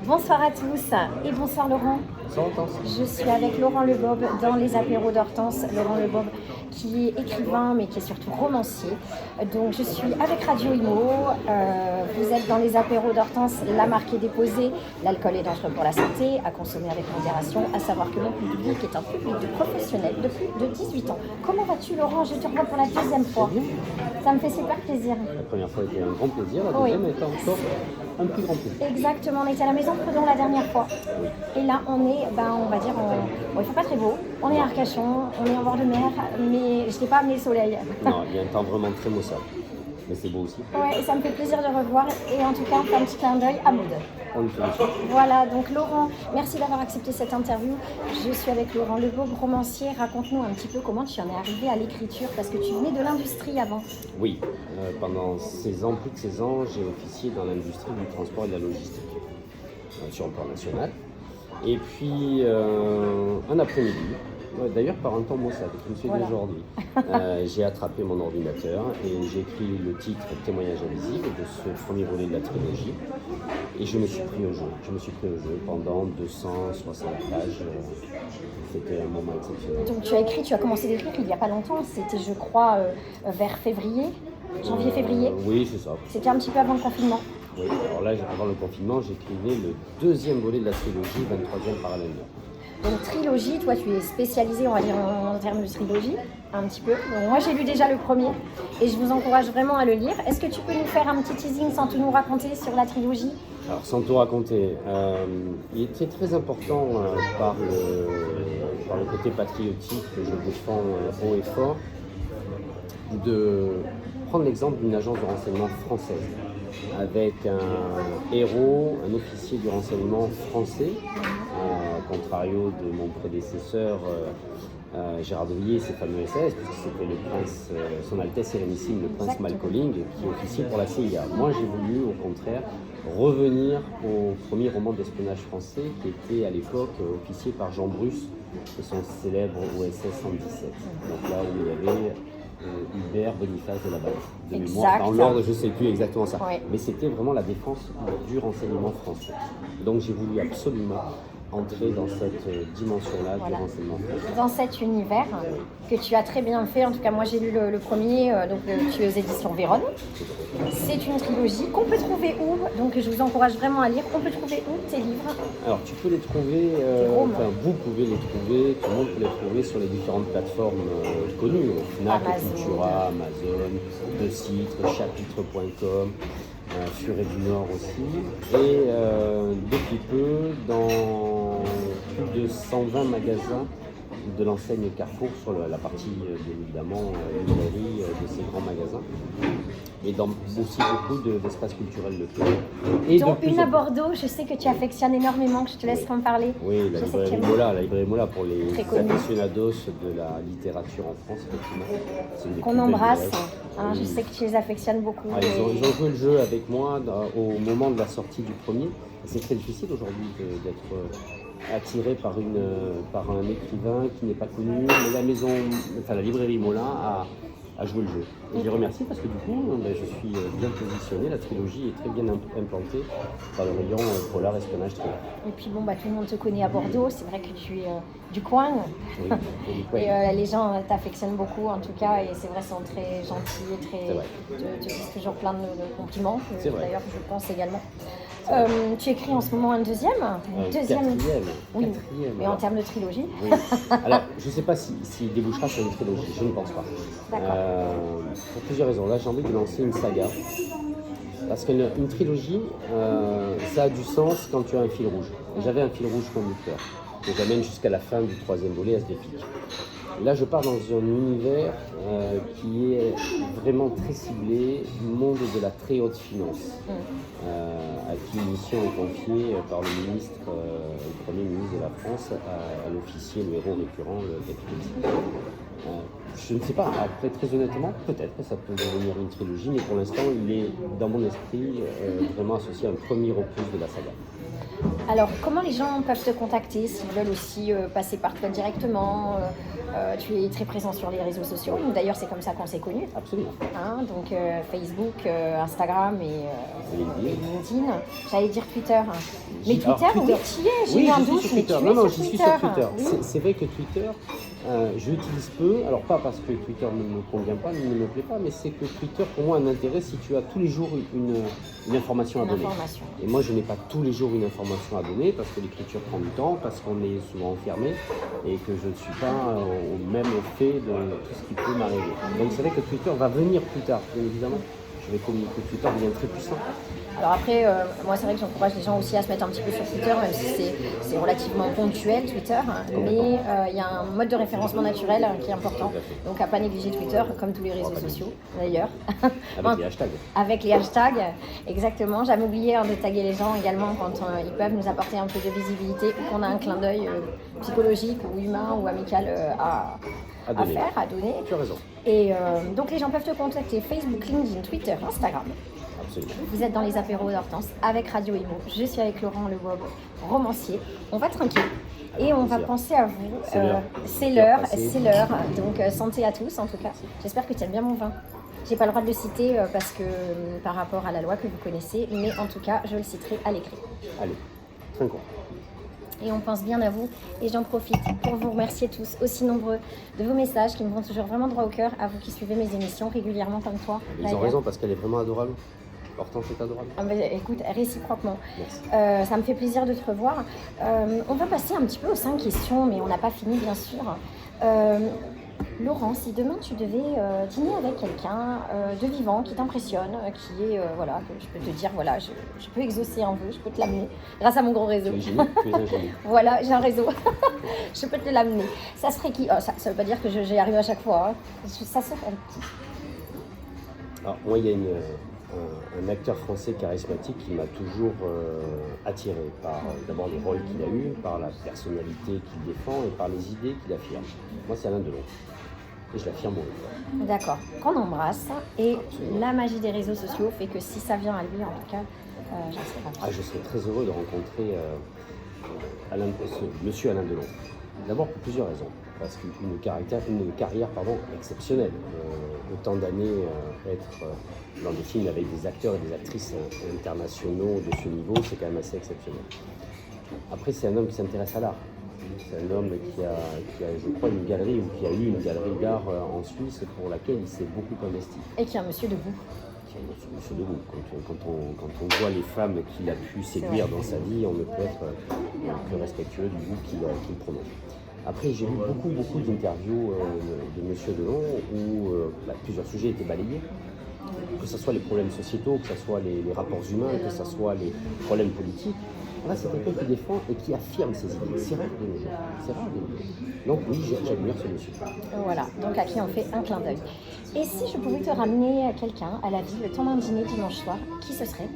Bonsoir à tous et bonsoir Laurent. Bonsoir Hortense. Je suis avec Laurent Lebob dans les apéros d'Hortense. Laurent Lebob qui est écrivain mais qui est surtout romancier. Donc je suis avec Radio Imo. Vous êtes dans les apéros d'Hortense. La marque est déposée. L'alcool est dangereux pour la santé, à consommer avec modération. À savoir que mon public est un public de professionnels de plus de 18 ans. Comment vas-tu Laurent? Je te revois pour la deuxième fois. Ça me fait super plaisir. La première fois était un grand plaisir, la deuxième était encore un plus grand plaisir. Exactement, on était à la maison Predon la dernière fois. Oui. Et là, on est, on va dire, bon, il fait pas très beau. On est à Arcachon, on est en bord de mer, mais je t'ai pas amené le soleil. Non, il y a un temps vraiment très maussade. Mais c'est beau aussi. Ouais, et ça me fait plaisir de revoir. Et en tout cas, on fait un petit clin d'œil à Maud. On le fait aussi. Voilà, donc Laurent, merci d'avoir accepté cette interview. Je suis avec Laurent Lebob, romancier. Raconte-nous un petit peu comment tu en es arrivé à l'écriture, parce que tu venais de l'industrie avant. Oui, pendant 16 ans, plus de 16 ans, j'ai officié dans l'industrie du transport et de la logistique, sur le plan national. Et puis, un après-midi, d'ailleurs par un temps maussade, qui me suit aujourd'hui, j'ai attrapé mon ordinateur et j'ai écrit le titre Témoignage invisible de ce premier volet de la trilogie. Et je me suis pris au jeu. Pendant 260 pages. C'était un moment exceptionnel. Donc tu as commencé d'écrire il n'y a pas longtemps. C'était, je crois, vers février, janvier-février. Oui, c'est ça. C'était un petit peu avant le confinement. Oui, alors là, avant le confinement, j'écrivais le deuxième volet de la trilogie, 23e parallèle. Donc trilogie, toi tu es spécialisé, on va dire, en termes de trilogie, un petit peu. Donc, moi j'ai lu déjà le premier et je vous encourage vraiment à le lire. Est-ce que tu peux nous faire un petit teasing sans tout nous raconter sur la trilogie? Alors sans tout raconter, il était très important par le côté patriotique que je défends haut et fort, de prendre l'exemple d'une agence de renseignement française, avec un héros, un officier du renseignement français, contrario de mon prédécesseur Gérard de Villiers et ses fameux SAS, puisque c'était le prince, son Altesse Sérénissime, le prince Malcolling, qui officiait pour la CIA. Moi j'ai voulu au contraire revenir au premier roman d'espionnage français qui était à l'époque officié par Jean Bruce et son célèbre OSS 117. Donc là où il y avait Hubert Boniface de la Balle, de mémoire. Dans l'ordre, je ne sais plus exactement ça. Oui. Mais c'était vraiment la défense du renseignement français. Donc j'ai voulu absolument entrer dans cette dimension-là du renseignement français. Dans cet univers que tu as très bien fait, en tout cas moi j'ai lu le premier, donc tu es aux éditions Véronne. C'est une trilogie qu'on peut trouver où? Donc je vous encourage vraiment à lire. On peut trouver où tes livres? Alors tu peux les trouver, vous pouvez les trouver, tout le monde peut les trouver sur les différentes plateformes connues, Fnac, Cultura, Amazon, De Citre, Chapitre.com. Furet du Nord aussi, et depuis peu dans plus de 120 magasins de l'enseigne Carrefour sur la partie évidemment librairie de ces grands magasins, et dans aussi beaucoup d'espaces culturels locaux. Dont une à Bordeaux, je sais que tu affectionnes énormément, que je te laisse en parler. Oui, la librairie Mola pour les aficionados de la littérature en France, effectivement. Qu'on embrasse, je sais que tu les affectionnes beaucoup. Ils ont joué le jeu avec moi au moment de la sortie du premier. C'est très difficile aujourd'hui d'être attiré par un écrivain qui n'est pas connu, mais la librairie Mola a joué le jeu. Et je les remercie parce que du coup, je suis bien positionné, la trilogie est très bien implantée par le rayon polar, espionnage, thriller. Et puis tout le monde te connaît à Bordeaux, c'est vrai que tu es du coin. Oui, du coin. Et les gens t'affectionnent beaucoup en tout cas, et c'est vrai, ils sont très gentils et te disent toujours plein de compliments, d'ailleurs je pense également. Tu écris en ce moment un deuxième. Quatrième. Oui, mais en termes de trilogie. Oui. Alors, je ne sais pas s'il débouchera sur une trilogie, je ne pense pas. D'accord. Pour plusieurs raisons. Là, j'ai envie de lancer une saga. Parce qu'une trilogie, ça a du sens quand tu as un fil rouge. J'avais un fil rouge conducteur, que j'amène jusqu'à la fin du troisième volet, Asdéfique. Là, je pars dans un univers qui est vraiment très ciblé, monde de la très haute finance, à qui une mission est confiée par le premier ministre de la France, à l'officier, le héros récurrent, le capitaine. Je ne sais pas, après très honnêtement, peut-être que ça peut devenir une trilogie, mais pour l'instant il est dans mon esprit vraiment associé à un premier opus de la saga. Alors, comment les gens peuvent te contacter s'ils veulent aussi passer par toi directement tu es très présent sur les réseaux sociaux. D'ailleurs, c'est comme ça qu'on s'est connus. Absolument. Hein, donc, Facebook, Instagram et LinkedIn. J'allais dire Twitter. Mais Twitter, oui, tu y es. J'ai eu un doute, mais tu es non, sur j'y suis Twitter. sur Twitter. Oui. C'est vrai que Twitter, je l'utilise peu. Alors, pas parce que Twitter ne me convient pas, ne me plaît pas, mais c'est que Twitter, pour moi, a un intérêt si tu as tous les jours une information à donner. Et moi, je n'ai pas tous les jours une information à donner parce que l'écriture prend du temps, parce qu'on est souvent enfermé et que je ne suis pas même au fait de tout ce qui peut m'arriver. Donc, c'est vrai que Twitter va venir plus tard, bien évidemment. Je vais communiquer. Twitter devient très puissant. Alors après, moi c'est vrai que j'encourage les gens aussi à se mettre un petit peu sur Twitter, même si c'est relativement ponctuel Twitter, mais il y a un mode de référencement naturel qui est important, donc à pas négliger Twitter, comme tous les réseaux sociaux d'ailleurs. Avec les hashtags. Avec les hashtags, exactement. J'avais oublié de taguer les gens également quand ils peuvent nous apporter un peu de visibilité ou qu'on a un clin d'œil psychologique ou humain ou amical à donner. Tu as raison. Et donc les gens peuvent te contacter Facebook, LinkedIn, Twitter, Instagram. Absolument. Vous êtes dans les apéros d'Hortense avec Radio Imo. Je suis avec Laurent Lebob, romancier. On va trinquer et on va penser à vous. C'est l'heure. Donc santé à tous en tout cas. J'espère que tu aimes bien mon vin. J'ai pas le droit de le citer parce que par rapport à la loi que vous connaissez, mais en tout cas, je le citerai à l'écrit. Allez, trinquons. Et on pense bien à vous. Et j'en profite pour vous remercier tous, aussi nombreux, de vos messages qui me vont toujours vraiment droit au cœur, à vous qui suivez mes émissions régulièrement comme toi. Ils ont raison parce qu'elle est vraiment adorable. Hortense est adorable. Écoute, réciproquement. Merci. Ça me fait plaisir de te revoir. On va passer un petit peu aux 5 questions, mais on n'a pas fini bien sûr. Laurent, si demain tu devais dîner avec quelqu'un de vivant qui t'impressionne, qui est, voilà, que je peux te dire, voilà, je peux exaucer un vœu, je peux te l'amener grâce à mon gros réseau. Tu es un génie. Voilà, j'ai un réseau. Je peux te l'amener. Ça serait qui? Ça ne veut pas dire que j'y arrive à chaque fois. Hein. Ça serait qui? Alors, moi, il y a un acteur français charismatique qui m'a toujours attiré par d'abord les rôles qu'il a eus, par la personnalité qu'il défend et par les idées qu'il affirme. Moi, c'est Alain Delon. Et je l'affirme haut. D'accord, qu'on embrasse. Et la magie des réseaux sociaux fait que si ça vient à lui, en tout cas, j'en serais ravie. Je serais très heureux de rencontrer monsieur Alain Delon. D'abord pour plusieurs raisons. Parce qu'une carrière exceptionnelle. Autant d'années être dans des films avec des acteurs et des actrices internationaux de ce niveau, c'est quand même assez exceptionnel. Après, c'est un homme qui s'intéresse à l'art. C'est un homme qui a, je crois, une galerie, ou qui a eu une galerie d'art en Suisse pour laquelle il s'est beaucoup investi. Et qui est un monsieur debout. Monsieur debout. Quand on voit les femmes qu'il a pu séduire dans sa vie, on ne peut être que respectueux du goût qu'il prononce. Après, j'ai lu beaucoup d'interviews de monsieur Delon où plusieurs sujets étaient balayés. Que ce soit les problèmes sociétaux, que ce soit les rapports humains, que ce soit les problèmes politiques. Là, c'est quelqu'un qui défend et qui affirme ses idées. C'est rare de nos jours. C'est rare de nos jours. Donc oui, j'admire ce monsieur. Voilà, donc à qui on fait un clin d'œil. Et si je pouvais te ramener quelqu'un à la vie le temps d'un dîner dimanche soir, qui ce serait?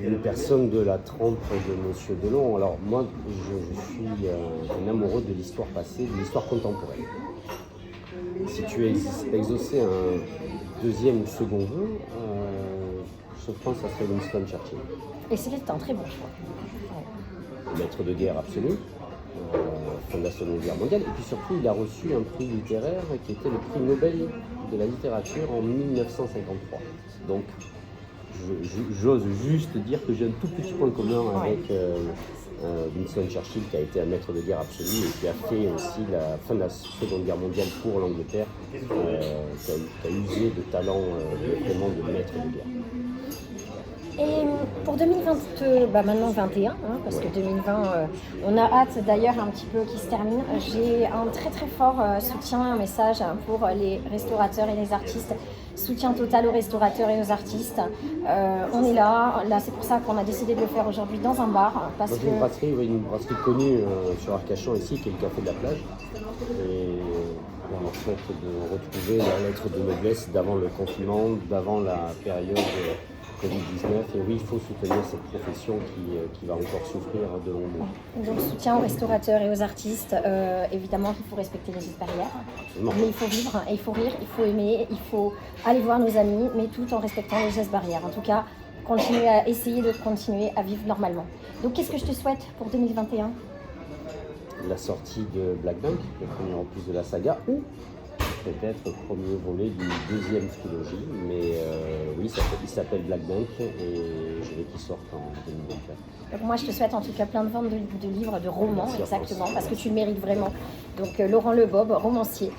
Une personne de la trempe de monsieur Delon. Alors moi, je suis un amoureux de l'histoire passée, de l'histoire contemporaine. Si tu as exaucé un deuxième ou second vœu, je pense que ça serait Winston Churchill. Et c'était un très bon choix. Maître de guerre absolu, fin de la Seconde Guerre mondiale, et puis surtout il a reçu un prix littéraire qui était le prix Nobel de la littérature en 1953. Donc j'ose juste dire que j'ai un tout petit point commun avec Winston Churchill, qui a été un maître de guerre absolu et qui a fait aussi la fin de la Seconde Guerre mondiale pour l'Angleterre, qui a usé de talent vraiment de maître de guerre. Et pour 2020, maintenant 21, parce que 2020, on a hâte d'ailleurs un petit peu qu'il se termine. J'ai un très très fort soutien, un message pour les restaurateurs et les artistes soutien total aux restaurateurs et aux artistes. On est là c'est pour ça qu'on a décidé de le faire aujourd'hui dans un bar. Parce dans que... une brasserie connue sur Arcachon ici, qui est le Café de la Plage. Et on souhaite de retrouver la lettre de noblesse d'avant le confinement, d'avant la période Covid-19. Et oui, il faut soutenir cette profession qui va encore souffrir de longs mois. Donc soutien aux restaurateurs et aux artistes, évidemment qu'il faut respecter les gestes barrières, mais il faut vivre, il faut rire, il faut aimer, il faut aller voir nos amis, mais tout en respectant les gestes barrières. En tout cas, essayer de continuer à vivre normalement. Donc qu'est-ce que je te souhaite pour 2021 ? La sortie de Black Bank, le premier opus de la saga, ou peut-être le premier volet d'une deuxième trilogie, mais oui, il s'appelle Black Bank et je veux qu'il sorte en 2024. Donc moi je te souhaite en tout cas plein de ventes de livres, de romans. Merci, exactement, parce que tu le mérites vraiment. Donc Laurent Lebob, romancier,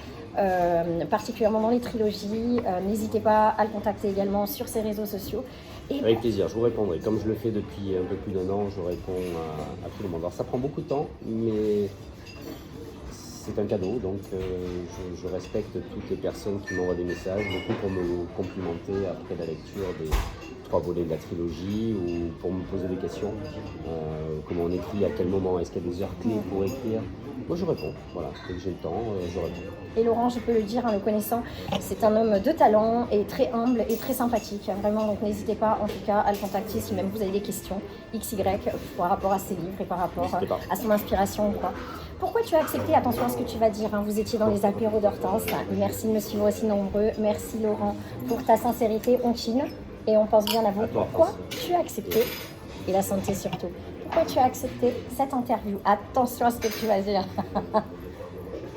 particulièrement dans les trilogies. N'hésitez pas à le contacter également sur ses réseaux sociaux. Et avec plaisir, je vous répondrai. Comme je le fais depuis un peu plus d'1 an, je réponds à tout le monde. Alors ça prend beaucoup de temps, mais c'est un cadeau, donc je respecte toutes les personnes qui m'envoient des messages, beaucoup pour me complimenter après la lecture des 3 volets de la trilogie ou pour me poser des questions. Comment on écrit, à quel moment, est-ce qu'il y a des heures clés pour écrire ? Moi je réponds, voilà, dès que j'ai le temps, je réponds. Et Laurent, je peux le dire en le connaissant, c'est un homme de talent et très humble et très sympathique. Vraiment, donc n'hésitez pas en tout cas à le contacter si même vous avez des questions XY par rapport à ses livres et par rapport à son inspiration ou quoi. Pourquoi tu as accepté, attention à ce que tu vas dire, hein, vous étiez dans les apéros d'Hortense. Merci de me suivre aussi nombreux. Merci Laurent pour ta sincérité. On chine et on pense bien à vous. Pourquoi tu as accepté, et la santé surtout, pourquoi tu as accepté cette interview? Attention à ce que tu vas dire.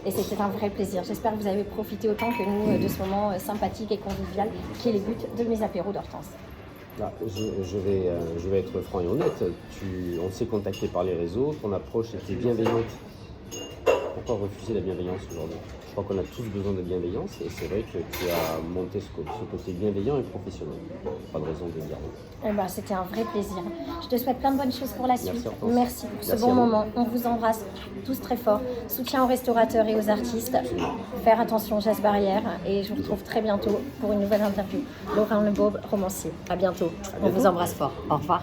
Et c'était un vrai plaisir. J'espère que vous avez profité autant que nous de ce moment sympathique et convivial qui est le but de mes apéros d'Hortense. Là, je vais être franc et honnête. On s'est contacté par les réseaux, ton approche était bienveillante. Pourquoi refuser la bienveillance aujourd'hui ? Je crois qu'on a tous besoin de bienveillance et c'est vrai que tu as monté ce côté bienveillant et professionnel. Pas de raison de dire non. Eh ben, c'était un vrai plaisir. Je te souhaite plein de bonnes choses pour la suite. Merci pour ce Merci bon moment. On vous embrasse tous très fort. Soutien aux restaurateurs et aux artistes. Faire attention aux gestes barrières et je vous retrouve très bientôt pour une nouvelle interview. Laurent Lebob, romancier. À bientôt. On vous embrasse fort. Au revoir.